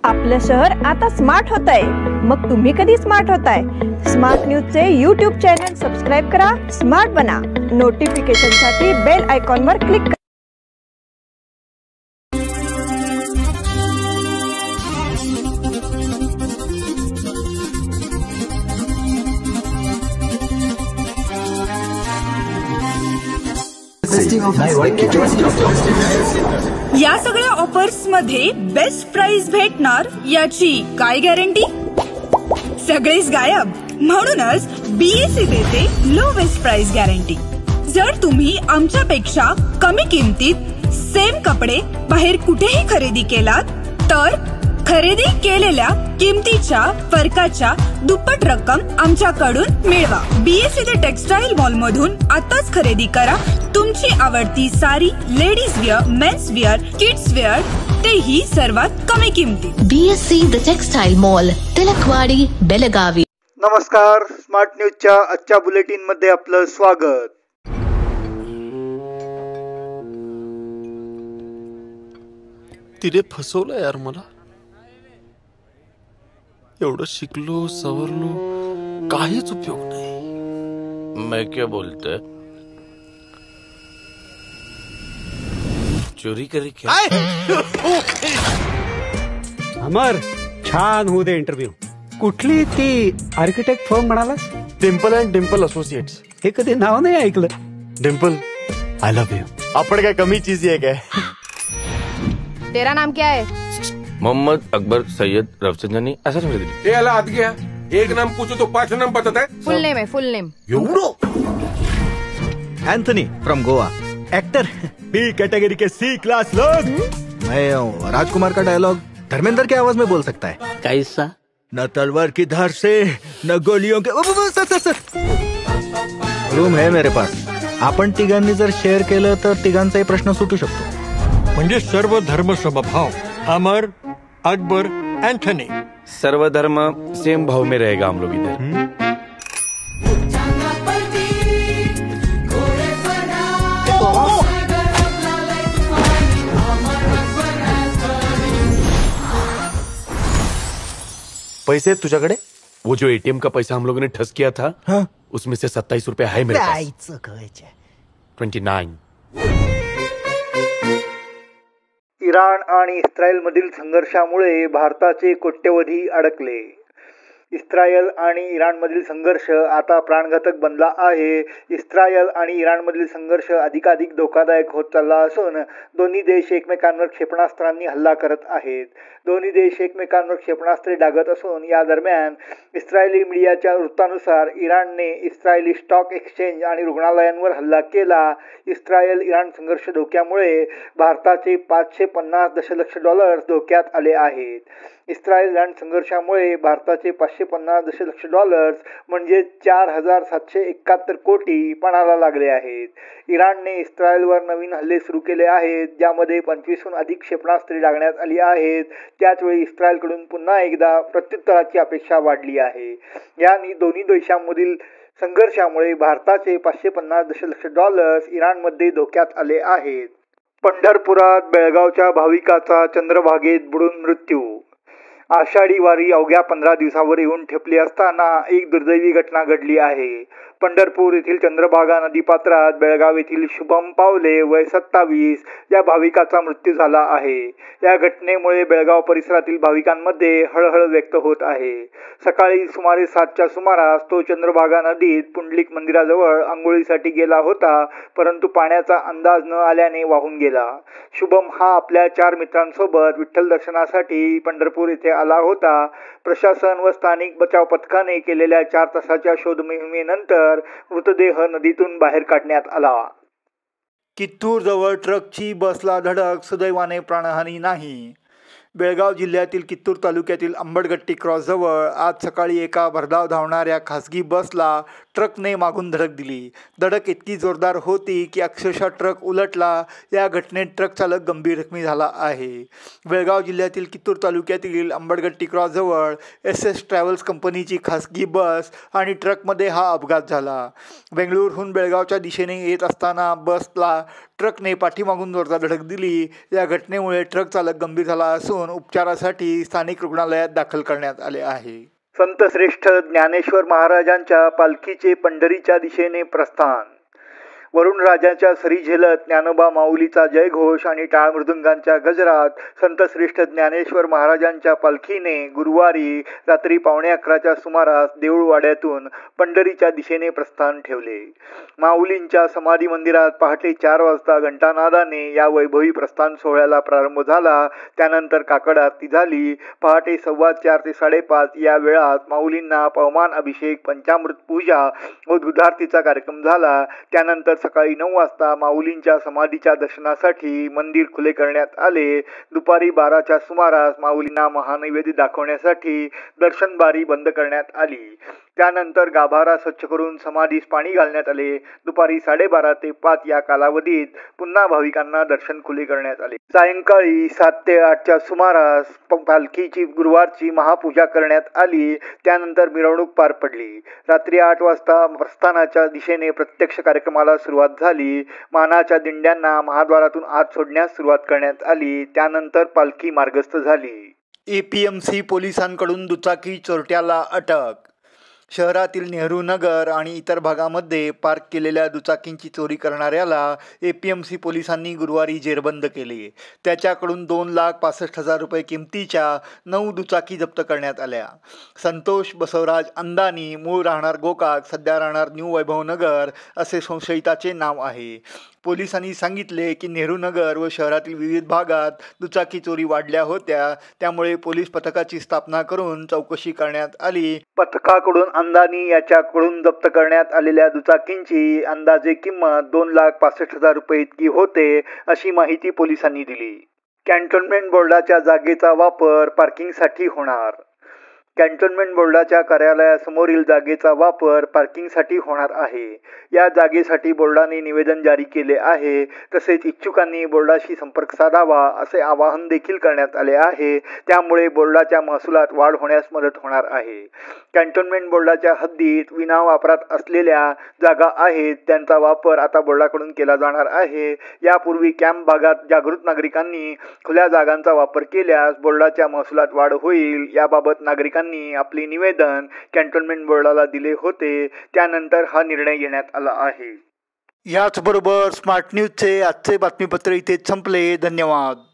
आपलं शहर आता स्मार्ट होत आहे, मग तुम्ही कधी स्मार्ट होताय? स्मार्ट न्यूजचे YouTube चॅनल सबस्क्राइब करा, स्मार्ट बना. नोटिफिकेशनसाठी बेल आयकॉनवर क्लिक करा. या सगळ्या ऑफर्स मध्ये बेस्ट प्राइस भेटणार याची काय गॅरंटी? सगळेच गायब. म्हणूनच BSE देते लोवेस्ट प्राइस गॅरंटी. जर तुम्ही आमच्यापेक्षा कमी किमतीत सेम कपडे बाहेर कुठेही खरेदी केलात तर खरेदी केलेल्या किमतीच्या फरकाच्या दुप्पट रक्कम आमच्याकडून मिळवा. BSE द टेक्सटाईल मॉल मधून आताच खरेदी करा तुमची आवडती sari, ladies wear, men's wear, kids wear, तेही सर्वात कमी किमतीत. BSE the textile mall, Tilakwadi, Belagavi. नमस्कार, स्मार्ट न्यूजच्या आजच्या बुलेटिन मध्ये आपलं स्वागत. तिने फसवलं यार मला. एवढं शिकलो सवरलो काहीच उपयोग नाही. मैं क्या बोलते चोरी करी क्या? अमर, छान होऊ दे इंटरव्ह्यू. कुठली ती आर्किटेक्ट फर्म म्हणालास? Dimple and Dimple associates. हे कधी नाव नाही ऐकलं. Dimple, I love you. आपण काय कमी चीज आहे काय? तेरा नाम क्या है? मोहम्मद अकबर सैयद रविचंद्रनी ऐसा समझ लीजिए. ये हाथ गया. एक नाम पूछो तो 5 नाम बताता है. फुल नेम है, full name. Anthony from Goa, actor, B category के C क्लास लोग. मैं राजकुमार का डायलॉग धर्मेंद्र की आवाज में बोल सकता है. कैसा? न तलवार की धार से न गोलियों के. सर रूम है मेरे पास. आपण तिघांनी जर शेअर केलं तर तिघांचाही प्रश्न सुटू शकतो. म्हणजे सर्व धर्म समभाव. अमर, अकबर, एंथनी. सर्व धर्म सेम भाव में रहेगा हम लोग इधर. पैसे तुझ्याकडे? वो जो ATM का पैसा हम लोगों ने ठस किया था, हाँ? उसमें से 27 रुपए है मेरे पास. 29. इराण आणि इस्रायलमधील संघर्षामुळे भारताचे कोट्यवधी अडकले. इस्रायल आणि इराणमधील संघर्ष आता प्राणघातक बनला आहे. इस्रायल आणि इराणमधील संघर्ष अधिकाधिक धोकादायक होत चालला असून दोन्ही देश एकमेकांवर क्षेपणास्त्रांनी हल्ला करत आहेत. दोन्ही देश एकमेकांवर क्षेपणास्त्रे डागत असून या दरम्यान इस्रायली मीडियाच्या वृत्तानुसार इराणने इस्रायली स्टॉक एक्सचेंज आणि रुग्णालयांवर हल्ला केला. इस्रायल इराण संघर्ष धोक्यामुळे भारताचे $550 दशलक्ष धोक्यात आले आहेत. इस्रायल इराण संघर्षामुळे भारताचे $550 दशलक्ष म्हणजे 4,771 कोटी पणाला लागले आहेत. इराणने इस्रायलवर नवीन हल्ले सुरू केले आहेत, ज्यामध्ये 25हून अधिक क्षेपणास्त्रे डागण्यात आली आहेत. त्याचवेळी इस्रायलकडून पुन्हा एकदा प्रत्युत्तराची अपेक्षा वाढली आहे. या दोन्ही देशांमधील संघर्षामुळे भारताचे $550 दशलक्ष इराणमध्ये धोक्यात आले आहेत. पंढरपुरात बेळगावच्या भाविकाचा चंद्रभागेत बुडून मृत्यू. आषाढी वारी अवघ्या 15 दिवसावर येऊन ठेपली असताना एक दुर्दैवी घटना घडली आहे. पंढरपूर येथील चंद्रभागा नदीपात्रात बेळगाव येथील शुभम पावले वय 27 या भाविकाचा मृत्यू झाला आहे. या घटनेमुळे बेळगाव परिसरातील भाविकांमध्ये हळहळ व्यक्त होत आहे. सकाळी सुमारे 7च्या सुमारास तो चंद्रभागा नदीत पुंडलिक मंदिराजवळ आंघोळीसाठी गेला होता, परंतु पाण्याचा अंदाज न आल्याने वाहून गेला. शुभम हा आपल्या 4 मित्रांसोबत विठ्ठल दर्शनासाठी पंढरपूर येथे आला होता. प्रशासन व स्थानिक बचाव पथकाने केलेल्या 4 तासाच्या शोध मोहिमेनंतर मृतदेह नदीतून बाहेर काढण्यात आला. कित्तूर जवळ ट्रकची बसला धडक, सुदैवाने प्राणहानी नाही. बेळगाव जिल्ह्यातील कित्तूर तालुक्यातील अंबडगट्टी क्रॉसजवळ आज सकाळी एका भरधाव धावणाऱ्या खासगी बसला ट्रकने मागून धडक दिली. धडक इतकी जोरदार होती की अक्षरशः ट्रक उलटला. या घटनेत ट्रक चालक गंभीर जखमी झाला आहे. बेळगाव जिल्ह्यातील कित्तूर तालुक्यातील अंबडगट्टी क्रॉसजवळ SS ट्रॅव्हल्स कंपनीची खासगी बस आणि ट्रकमध्ये हा अपघात झाला. बेंगळूरहून बेळगावच्या दिशेने येत असताना बसला ट्रकने पाठीमागून जोरदार धडक दिली. या घटनेमुळे ट्रक चालक गंभीर झाला असून उपचारासाठी स्थानिक रुग्णालयात दाखल करण्यात आले आहे. संत श्रेष्ठ ज्ञानेश्वर महाराजांच्या पालखीचे पंढरीच्या दिशेने प्रस्थान. वरुण राजाच्या सरी झेलत ज्ञानोबा माऊलीचा जयघोष आणि टाळ मृदुंगांच्या गजरात संत श्रेष्ठ ज्ञानेश्वर महाराजांच्या पालखीने गुरुवारी रात्री 11:15च्या सुमारास देऊळवाड्यातून पंढरीच्या दिशेने प्रस्थान ठेवले. माऊलींच्या समाधी मंदिरात पहाटे 4 वाजता घंटानादाने या वैभवी प्रस्थान सोहळ्याला प्रारंभ झाला. त्यानंतर काकड आरती झाली. पहाटे 4:15 ते 5:30 या वेळात माऊलींना पवमान अभिषेक, पंचामृत पूजा व दुधारतीचा कार्यक्रम झाला. त्यानंतर सकाळी 9 वाजता माऊलींच्या समाधीच्या दर्शनासाठी मंदिर खुले करण्यात आले. दुपारी 12च्या सुमारास माऊलींना महानैवेद्य दाखवण्यासाठी दर्शन बारी बंद करण्यात आली. त्यानंतर गाभारा स्वच्छ करून समाधीस पाणी घालण्यात आले. दुपारी 12:30 ते 5 या कालावधीत पुन्हा भाविकांना दर्शन खुले करण्यात आले. सायंकाळी 7 ते 8च्या सुमारास पालखीची गुरुवारची महापूजा करण्यात आली. त्यानंतर मिरवणूक पार पडली. रात्री 8 वाजता प्रस्थानाच्या दिशेने प्रत्यक्ष कार्यक्रमाला सुरुवात झाली. मानाच्या दिंड्यांना महाद्वारातून आत सोडण्यास सुरुवात करण्यात आली. त्यानंतर पालखी मार्गस्थ झाली. APMC पोलिसांकडून दुचाकी चोरट्याला अटक. शहरातील नेहरू नगर आणि इतर भागामध्ये पार्क केलेल्या दुचाकींची चोरी करणाऱ्याला APMC पोलिसांनी गुरुवारी जेरबंद केले. त्याच्याकडून 2,65,000 रुपये किमतीच्या 9 दुचाकी जप्त करण्यात आल्या. संतोष बसवराज अंदानी, मूळ राहणार गोकाक, सध्या राहणार न्यू वैभवनगर असे संशयिताचे नाव आहे. पोलिसांनी सांगितले की नेहरू नगर व शहरातील विविध भागात दुचाकी चोरी वाढल्या होत्या. त्यामुळे पोलीस पथकाची स्थापना करून चौकशी करण्यात आली. पथकाकडून अंदानी याच्याकडून जप्त करण्यात आलेल्या दुचाकींची अंदाजे किंमत 2,65,000 रुपये इतकी होते अशी माहिती पोलिसांनी दिली. कॅन्टोन्मेंट बोर्डाच्या जागेचा वापर पार्किंगसाठी होणार. कॅन्टोन्मेंट बोर्डाच्या कार्यालयासमोरील जागेचा वापर पार्किंगसाठी होणार आहे. या जागेसाठी बोर्डाने निवेदन जारी केले आहे. तसेच इच्छुकांनी बोर्डाशी संपर्क साधावा असे आवाहन देखील करण्यात आले आहे. त्यामुळे बोर्डाच्या महसुलात वाढ होण्यास मदत होणार आहे. कॅन्टोन्मेंट बोर्डाच्या हद्दीत विनावापरात असलेल्या जागा आहेत त्यांचा वापर आता बोर्डाकडून केला जाणार आहे. यापूर्वी कॅम्प भागात जागृत नागरिकांनी खुल्या जागांचा वापर केल्यास बोर्डाच्या महसुलात वाढ होईल. याबाबत नागरिकांनी आपले निवेदन कॅन्टोन्मेंट बोर्डाला दिले होते. त्यानंतर हा निर्णय घेण्यात आला आहे. याचबरोबर स्मार्ट न्यूजचे आजचे बातमीपत्र इथे संपले. धन्यवाद.